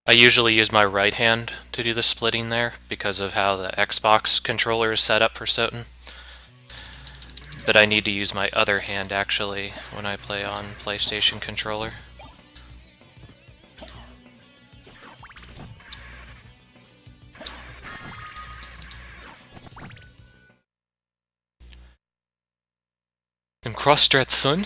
I usually use my right hand to do the splitting there because of how the Xbox controller is set up for Soten. But I need to use my other hand actually when I play on PlayStation controller. Them cross strats, son.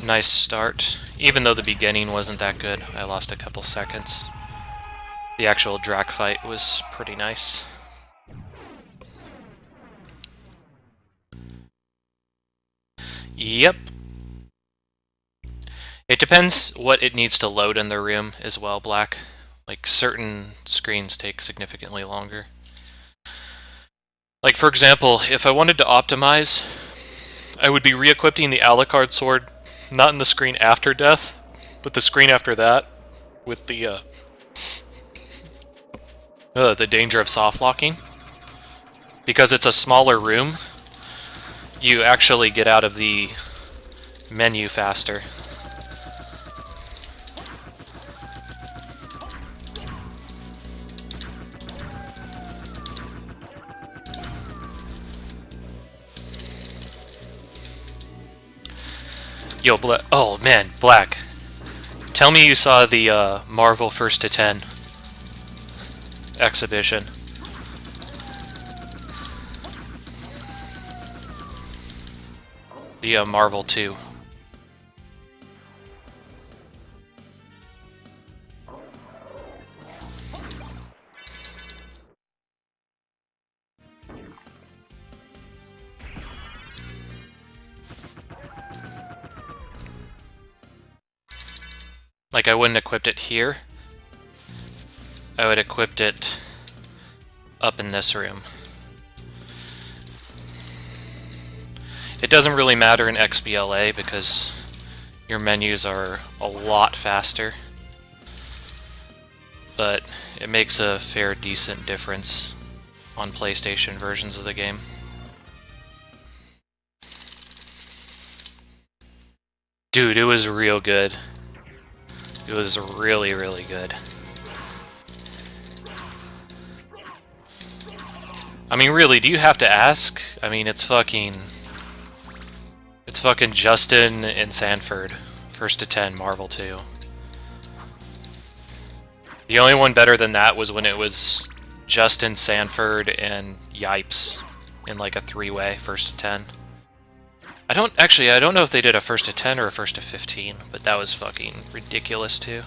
Nice start. Even though the beginning wasn't that good, I lost a couple seconds. The actual Drac fight was pretty nice. Yep. It depends what it needs to load in the room as well, Black. Like, certain screens take significantly longer. Like, for example, if I wanted to optimize, I would be re-equipping the Alucard sword, not in the screen after death, but the screen after that, with the danger of soft locking. Because it's a smaller room, you actually get out of the menu faster. Yo, oh man, Black. Tell me you saw the Marvel 1st to 10 exhibition. The Marvel 2. Like, I wouldn't equip it here. I would equip it up in this room. It doesn't really matter in XBLA because your menus are a lot faster. But it makes a fair, decent difference on PlayStation versions of the game. Dude, it was real good. It was really, really good. I mean, really, do you have to ask? I mean, it's fucking Justin and Sanford, 1st to 10, Marvel 2. The only one better than that was when it was Justin, Sanford, and Yipes in like a 3-way, 1st to 10. I don't know if they did a 1st to 10 or a 1st to 15, but that was fucking ridiculous too.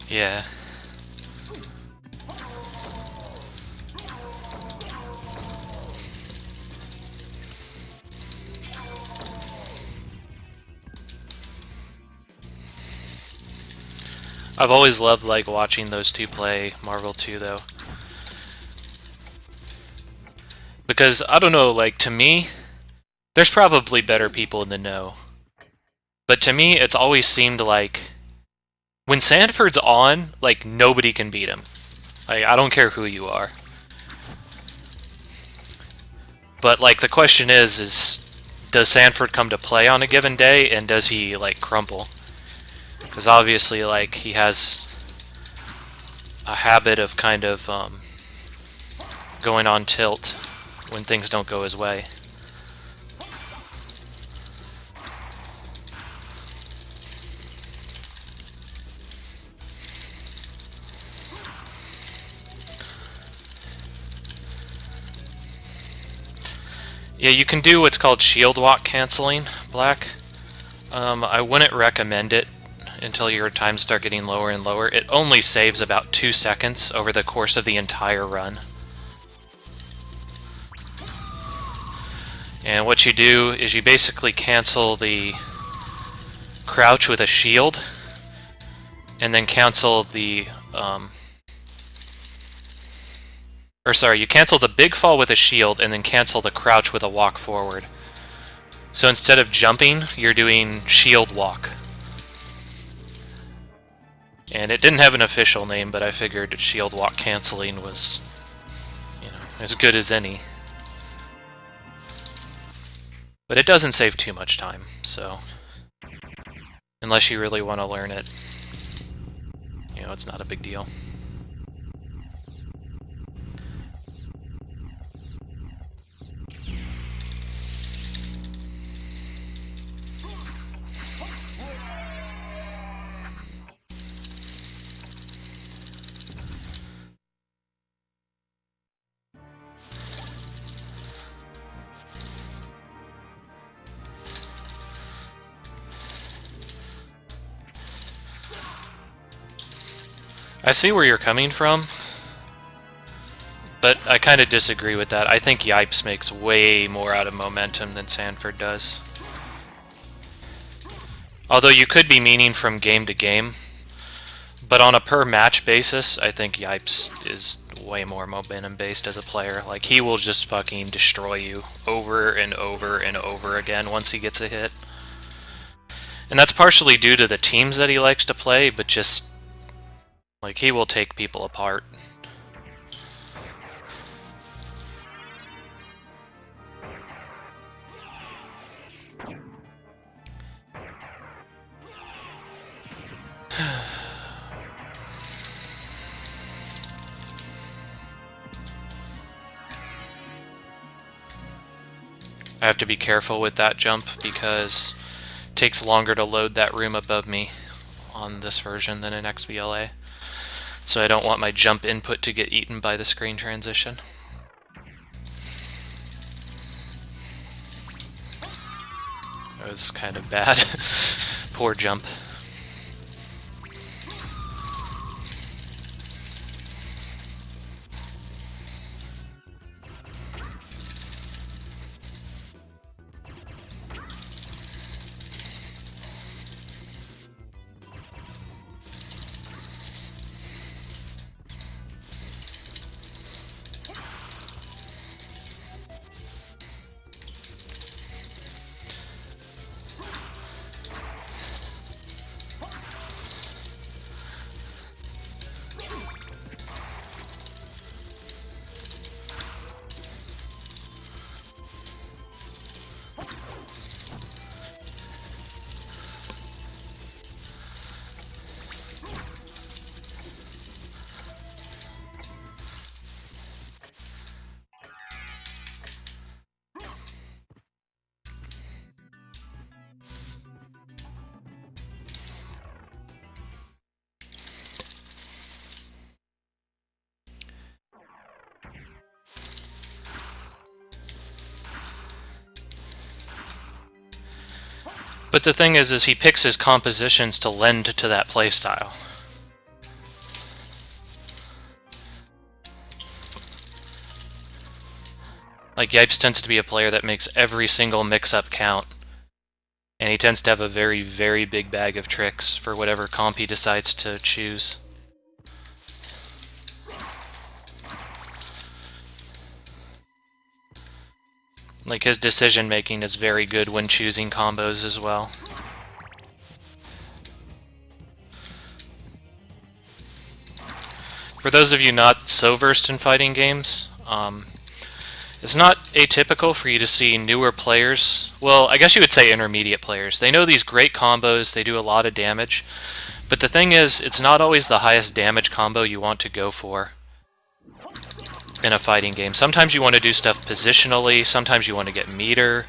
Yeah. I've always loved like watching those two play Marvel 2 though. Because I don't know, like to me, there's probably better people in the know. But to me, it's always seemed like when Sanford's on, like nobody can beat him. Like I don't care who you are. But like the question is does Sanford come to play on a given day, and does he like crumple? Because obviously, like, he has a habit of kind of going on tilt when things don't go his way. Yeah, you can do what's called shield walk canceling, Black. I wouldn't recommend it until your times start getting lower and lower. It only saves about 2 seconds over the course of the entire run. And what you do is you basically cancel the crouch with a shield, and then cancel the you cancel the big fall with a shield, and then cancel the crouch with a walk forward. So instead of jumping, you're doing shield walk. And it didn't have an official name, but I figured shield walk canceling was, you know, as good as any. But it doesn't save too much time, so unless you really want to learn it, you know, it's not a big deal. I see where you're coming from, but I kind of disagree with that. I think Yipes makes way more out of momentum than Sanford does. Although you could be meaning from game to game, but on a per match basis, I think Yipes is way more momentum based as a player. Like, he will just fucking destroy you over and over and over again once he gets a hit. And that's partially due to the teams that he likes to play, but just, like, he will take people apart. I have to be careful with that jump because it takes longer to load that room above me on this version than in XBLA. So I don't want my jump input to get eaten by the screen transition. That was kind of bad. Poor jump. But the thing is he picks his compositions to lend to that playstyle. Like, Yipes tends to be a player that makes every single mix-up count. And he tends to have a very, very big bag of tricks for whatever comp he decides to choose. Like, his decision-making is very good when choosing combos as well. For those of you not so versed in fighting games, It's not atypical for you to see newer players, well, I guess you would say intermediate players. They know these great combos, they do a lot of damage, but the thing is, it's not always the highest damage combo you want to go for in a fighting game. Sometimes you want to do stuff positionally, sometimes you want to get meter,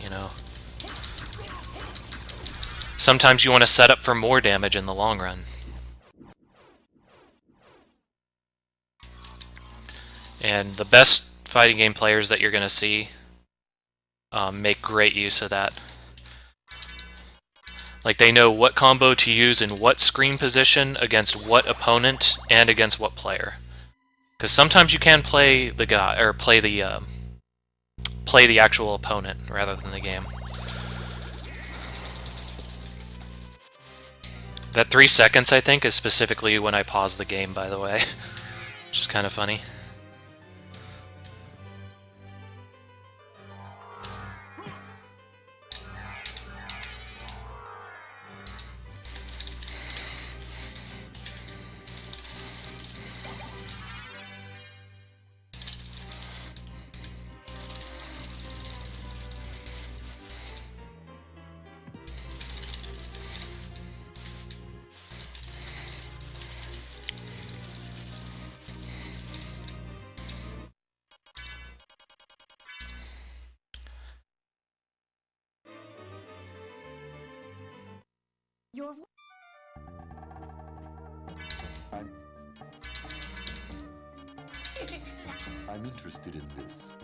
you know. Sometimes you want to set up for more damage in the long run. And the best fighting game players that you're going to see make great use of that. Like, they know what combo to use in what screen position against what opponent and against what player. Because sometimes you can play the guy, or play the actual opponent rather than the game. That 3 seconds, I think, is specifically when I pause the game, by the way. Which is kind of funny. I'm interested in this.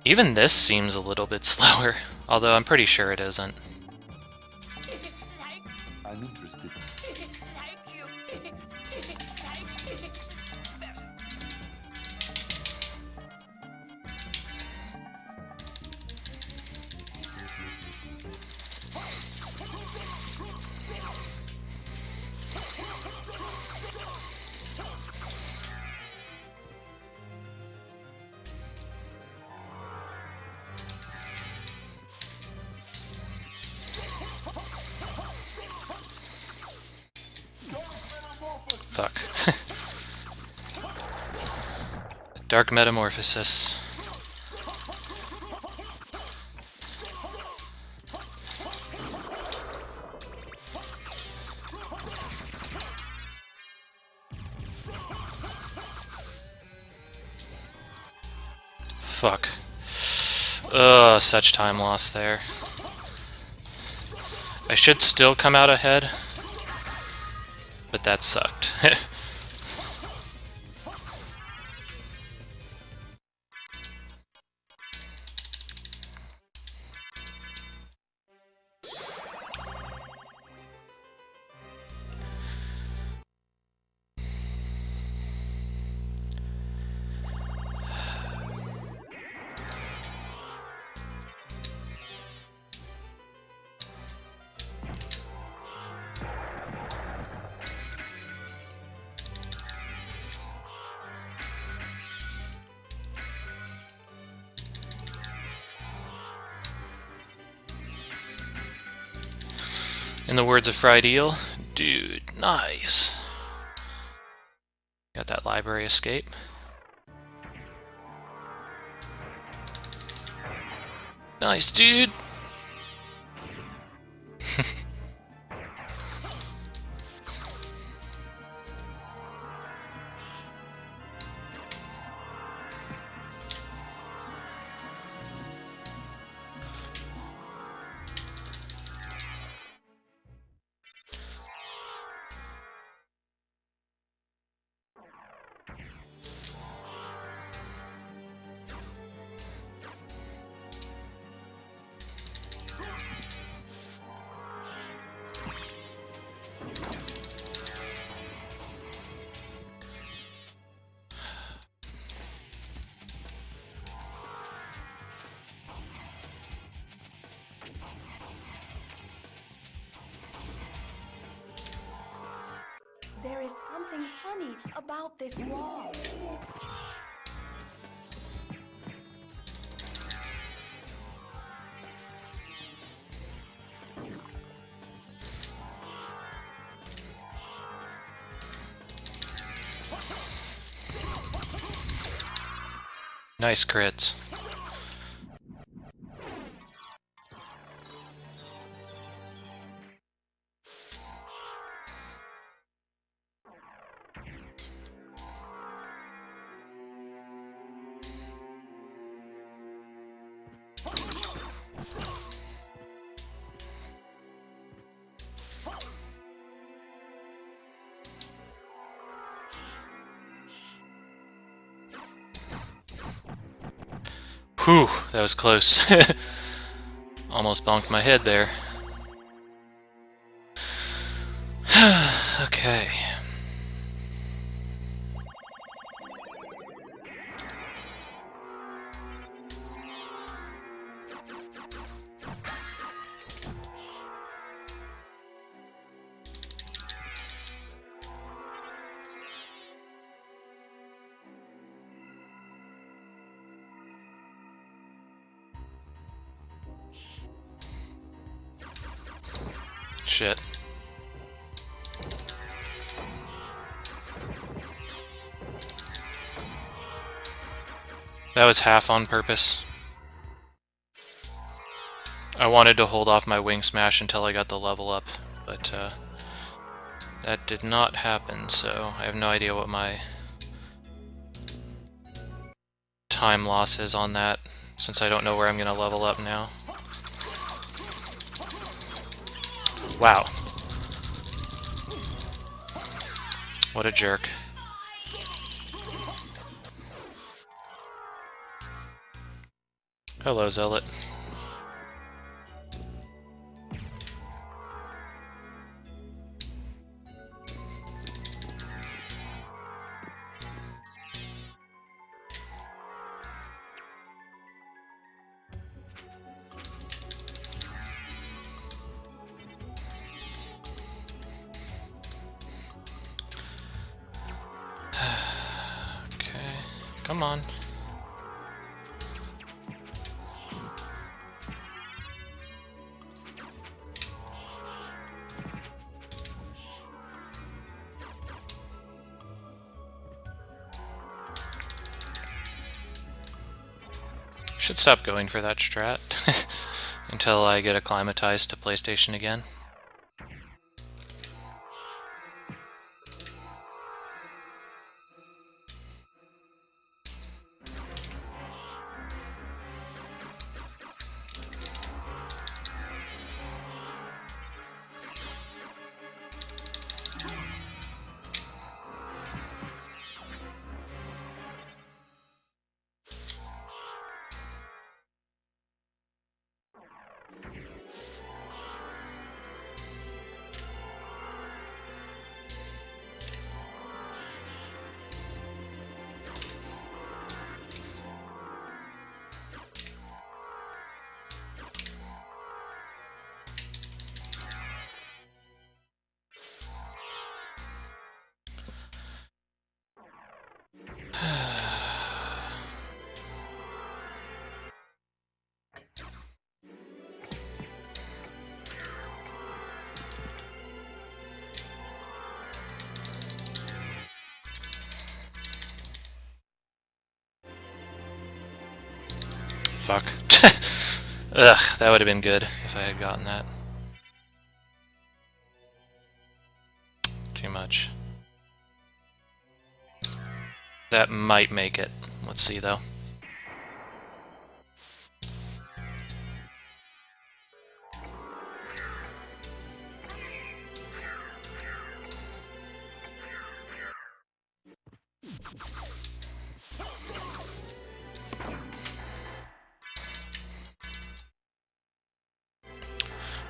Even this seems a little bit slower, although I'm pretty sure it isn't. I'm interested. Fuck. Dark Metamorphosis. Fuck. Ugh, such time loss there. I should still come out ahead, but that sucked. In the words of Fried Eel, dude, nice. Got that library escape. Nice, dude. There is something funny about this wall. Nice crits. Whew, that was close. Almost bonked my head there. Okay. Shit. That was half on purpose. I wanted to hold off my wing smash until I got the level up, but that did not happen, so I have no idea what my time loss is on that, since I don't know where I'm gonna level up now. Wow. What a jerk. Hello, Zealot. Okay, come on. Should stop going for that strat until I get acclimatized to PlayStation again. Fuck. Ugh, that would have been good if I had gotten that. Too much. That might make it. Let's see, though.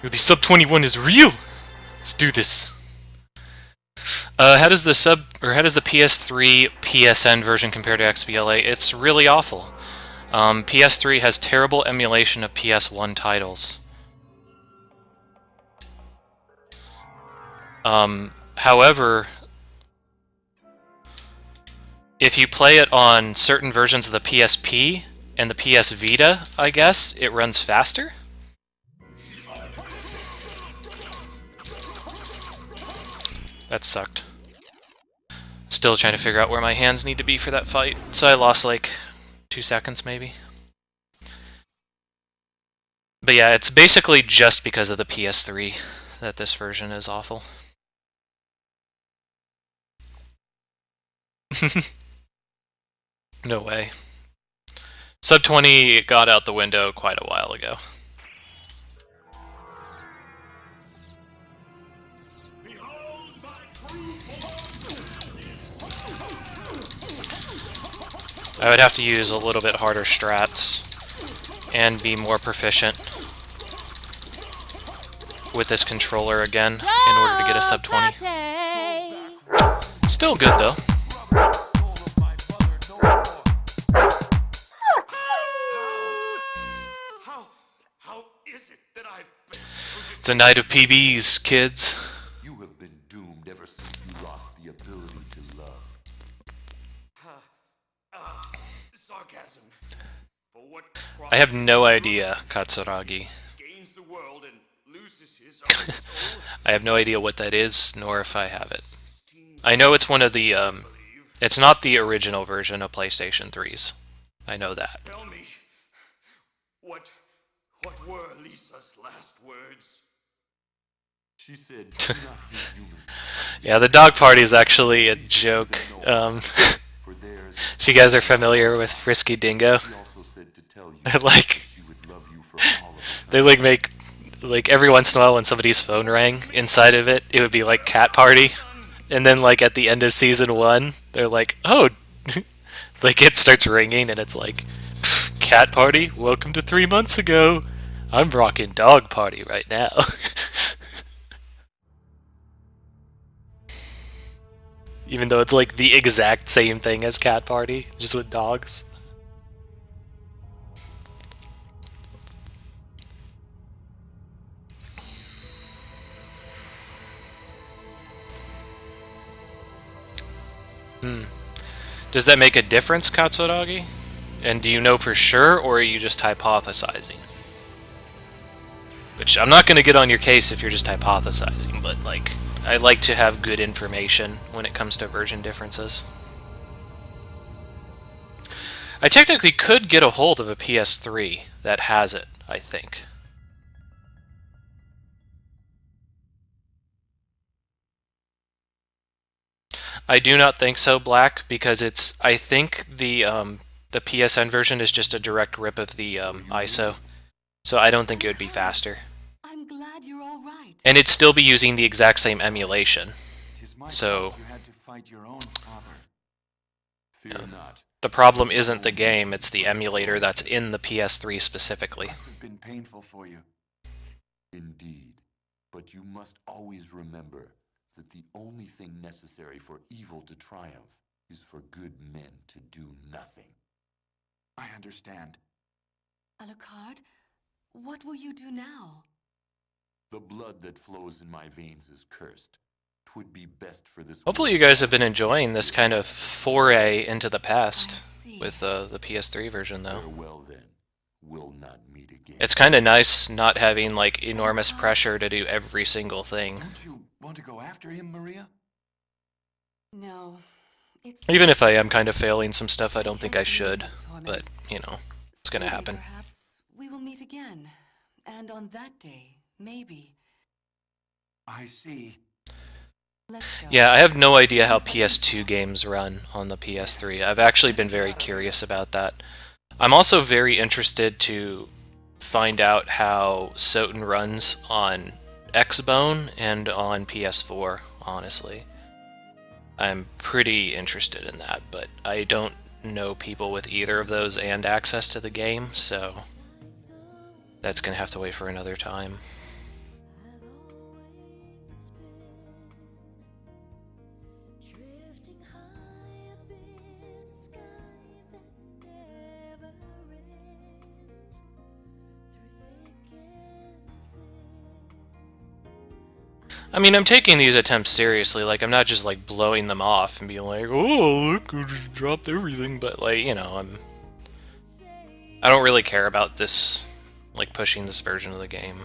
Ooh, the sub 21 is real. Let's do this. How does the PS3 PSN version compare to XBLA? It's really awful. PS3 has terrible emulation of PS1 titles. However, if you play it on certain versions of the PSP and the PS Vita, I guess, it runs faster. That sucked. Still trying to figure out where my hands need to be for that fight. So I lost like 2 seconds maybe. But yeah, it's basically just because of the PS3 that this version is awful. No way. Sub 20 got out the window quite a while ago. I would have to use a little bit harder strats and be more proficient with this controller again in order to get a sub 20. Still good though. It's a night of PBs, kids. You have been doomed ever since you lost the ability to love. Sarcasm. For what I have no idea, Katsuragi. gains the world and loses his own soul? I have no idea what that is, nor if I have it. I know it's one of the, it's not the original version of PlayStation 3's. I know that. Tell me, what were Lisa's last words? She said, "Do not be human." Yeah, the dog party is actually a joke. For theirs, If you guys are familiar with Frisky Dingo, she also said to tell you like, she would love you for all of it. they like make, like every once in a while when somebody's phone rang, inside of it, it would be like cat party. And then like at the end of season 1, they're like, oh, like it starts ringing and it's like, cat party, welcome to 3 months ago. I'm rocking dog party right now. Even though it's like the exact same thing as cat party, just with dogs. Does that make a difference, Katsuragi? And do you know for sure, or are you just hypothesizing? Which, I'm not going to get on your case if you're just hypothesizing, but, like, I like to have good information when it comes to version differences. I technically could get a hold of a PS3 that has it, I think. I do not think so, Black, because it's, I think the PSN version is just a direct rip of the ISO, so I don't think it would be faster. I'm glad you're all right. And it'd still be using the exact same emulation. So, You had to fight your own father. Fear not. the problem isn't the game, it's the emulator that's in the PS3 specifically. Must have been painful for you. Indeed, but you must always remember that the only thing necessary for evil to triumph is for good men to do nothing. I understand. Alucard, what will you do now? The blood that flows in my veins is cursed. 'Twould be best for this. Hopefully you guys have been enjoying this kind of foray into the past with the PS3 version, though. Farewell then. We'll not meet again. It's kind of nice not having, like, enormous pressure to do every single thing. Don't you want to go after him, Maria? No, it's Even if I am kind of failing some stuff I don't think I should, but, you know, it's gonna Someday, happen. Perhaps we will meet again, and on that day, maybe. I see. Let's go. Yeah, I have no idea how PS2 games run on the PS3. I've actually been very curious about that. I'm also very interested to find out how Soten runs on Xbone and on PS4, honestly. I'm pretty interested in that, but I don't know people with either of those and access to the game, so that's gonna have to wait for another time. I mean, I'm taking these attempts seriously, like, I'm not just, like, blowing them off and being like, oh, look, I just dropped everything, but, like, you know, I don't really care about this, like, pushing this version of the game,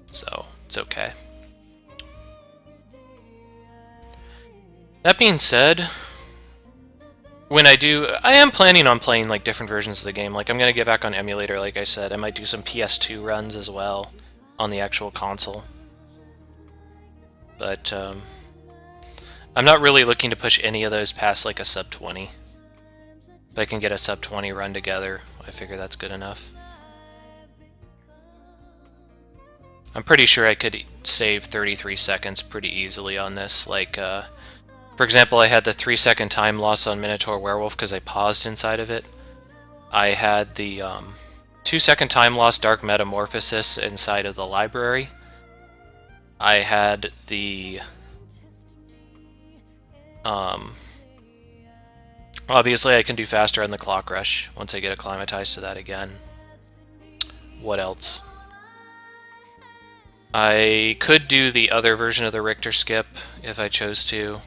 so, it's okay. That being said, when I do, I am planning on playing like different versions of the game. Like I'm gonna get back on emulator, like I said. I might do some PS2 runs as well on the actual console. But I'm not really looking to push any of those past like a sub 20. If I can get a sub 20 run together, I figure that's good enough. I'm pretty sure I could save 33 seconds pretty easily on this. Like, for example, I had the 3-second time loss on Minotaur Werewolf because I paused inside of it. I had the 2-second time loss Dark Metamorphosis inside of the library. I had the... obviously I can do faster on the Clock Rush once I get acclimatized to that again. What else? I could do the other version of the Richter skip if I chose to.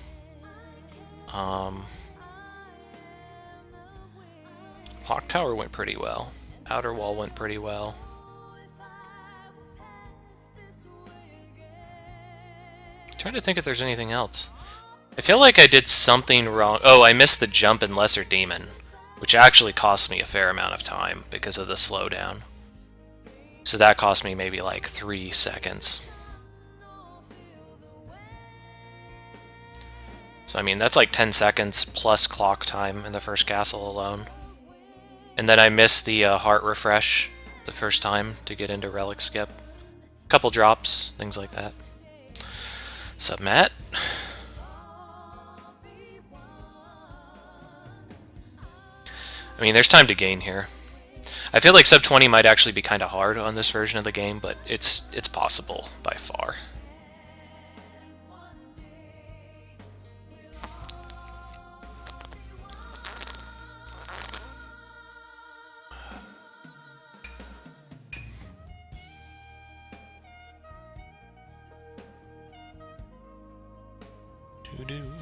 Clock Tower went pretty well. Outer Wall went pretty well. Trying to think if there's anything else. I feel like I did something wrong. Oh, I missed the jump in Lesser Demon, which actually cost me a fair amount of time because of the slowdown. So that cost me maybe like 3 seconds. So I mean, that's like 10 seconds plus clock time in the first castle alone. And then I missed the heart refresh the first time to get into Relic Skip. Couple drops, things like that. Sup, Matt? I mean, there's time to gain here. I feel like sub 20 might actually be kind of hard on this version of the game, but it's possible by far. Doo-doo.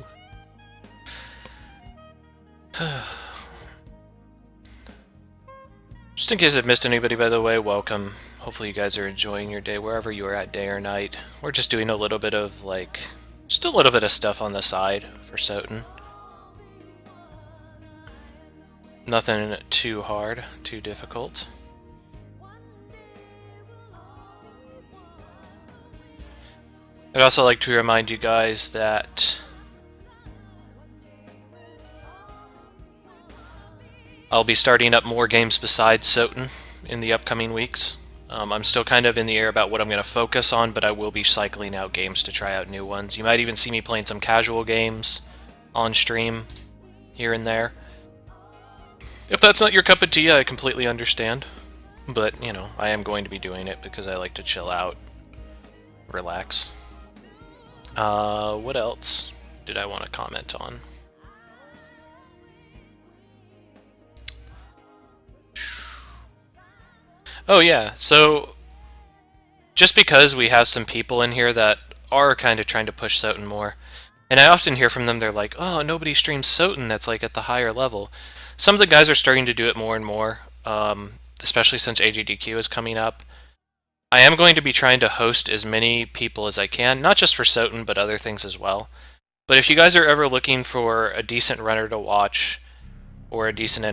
Just in case I've missed anybody, by the way, welcome. Hopefully you guys are enjoying your day wherever you are at, day or night. We're just doing a little bit of, like, just a little bit of stuff on the side for Soten. Nothing too hard, too difficult. I'd also like to remind you guys that I'll be starting up more games besides Soten in the upcoming weeks. I'm still kind of in the air about what I'm going to focus on, but I will be cycling out games to try out new ones. You might even see me playing some casual games on stream here and there. If that's not your cup of tea, I completely understand. But, you know, I am going to be doing it because I like to chill out, relax. What else did I want to comment on? Oh yeah, so just because we have some people in here that are kind of trying to push Soten more, and I often hear from them, they're like, oh, nobody streams Soten that's like at the higher level. Some of the guys are starting to do it more and more, especially since AGDQ is coming up. I am going to be trying to host as many people as I can, not just for Soten, but other things as well. But if you guys are ever looking for a decent runner to watch, or a decent